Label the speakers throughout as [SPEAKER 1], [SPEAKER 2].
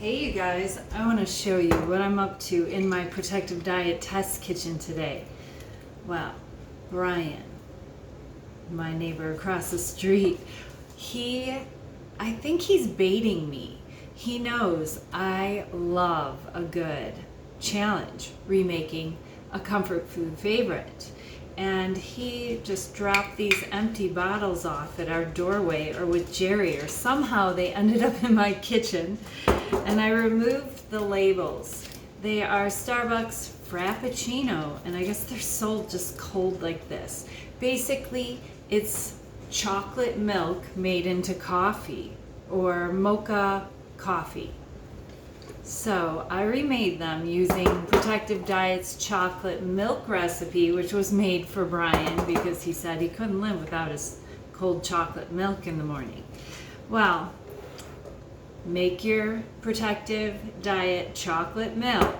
[SPEAKER 1] Hey you guys, I want to show you what I'm up to in my protective diet test kitchen today. Well, Brian, my neighbor across the street, I think he's baiting me. He knows I love a good challenge, remaking a comfort food favorite. And he just dropped these empty bottles off at our doorway or with Jerry, or somehow they ended up in my kitchen. And I removed the labels. They are Starbucks Frappuccino, and I guess they're sold just cold like this. Basically, it's chocolate milk made into coffee, or Mocha coffee. So I remade them using Protective Diet's chocolate milk recipe, which was made for Brian because he said he couldn't live without his cold chocolate milk in the morning. Well, make your Protective Diet chocolate milk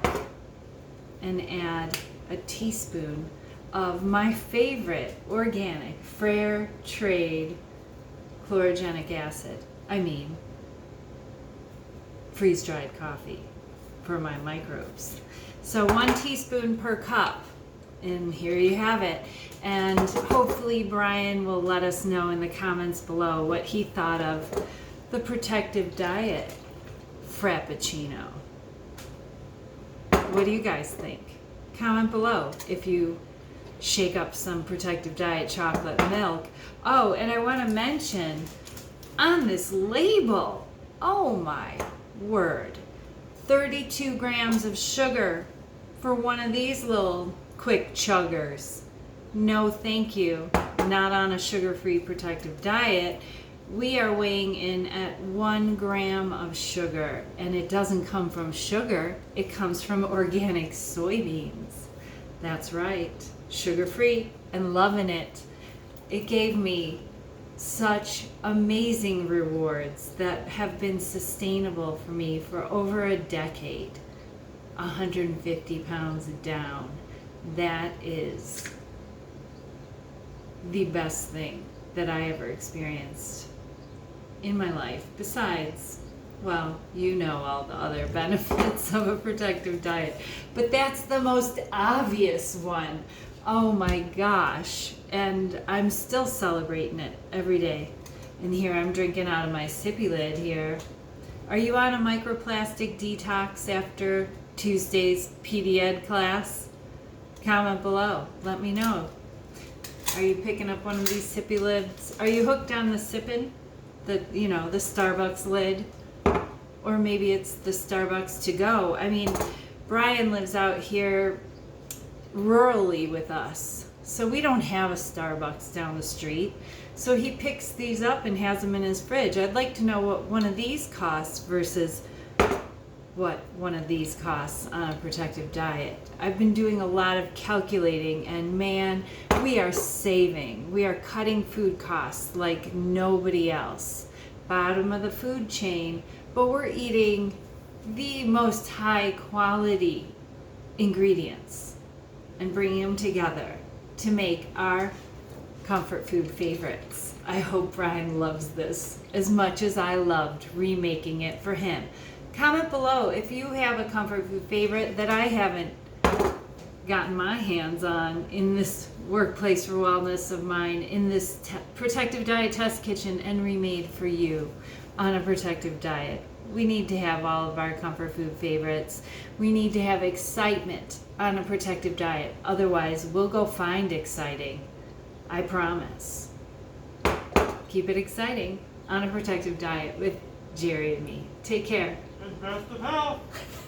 [SPEAKER 1] and add a teaspoon of my favorite organic fair trade chlorogenic acid. Freeze-dried coffee for my microbes. So 1 teaspoon per cup, and here you have it. And hopefully Brian will let us know in the comments below what he thought of the Protective Diet Frappuccino. What do you guys think? Comment below if you shake up some Protective Diet chocolate milk. Oh, and I want to mention on this label, oh my word, 32 grams of sugar for one of these little quick chuggers. No thank you, not on a sugar-free Protective Diet. We are weighing in at 1 gram of sugar, and it doesn't come from sugar, it comes from organic soybeans. That's right, sugar-free and loving it. It gave me such amazing rewards that have been sustainable for me for over a decade. 150 pounds down. That is the best thing that I ever experienced in my life. Besides, well, you know all the other benefits of a Protective Diet, but that's the most obvious one. Oh my gosh. And I'm still celebrating it every day. And here I'm drinking out of my sippy lid here. Are you on a microplastic detox after Tuesday's PD Ed class? Comment below. Let me know. Are you picking up one of these sippy lids? Are you hooked on the sippin'? The Starbucks lid? Or maybe it's the Starbucks to go. Brian lives out here rurally with us, so we don't have a Starbucks down the street. So he picks these up and has them in his fridge. I'd like to know what one of these costs versus what one of these costs on a Protective Diet. I've been doing a lot of calculating, and man, we are saving. We are cutting food costs like nobody else. Bottom of the food chain, but we're eating the most high quality ingredients and bringing them together to make our comfort food favorites. I hope Brian loves this as much as I loved remaking it for him. Comment below if you have a comfort food favorite that I haven't gotten my hands on in this workplace for wellness of mine, in this Protective Diet test kitchen, and remade for you on a Protective Diet. We need to have all of our comfort food favorites. We need to have excitement on a Protective Diet. Otherwise, we'll go find exciting. I promise. Keep it exciting on a Protective Diet with Jerry and me. Take care.
[SPEAKER 2] And best of health.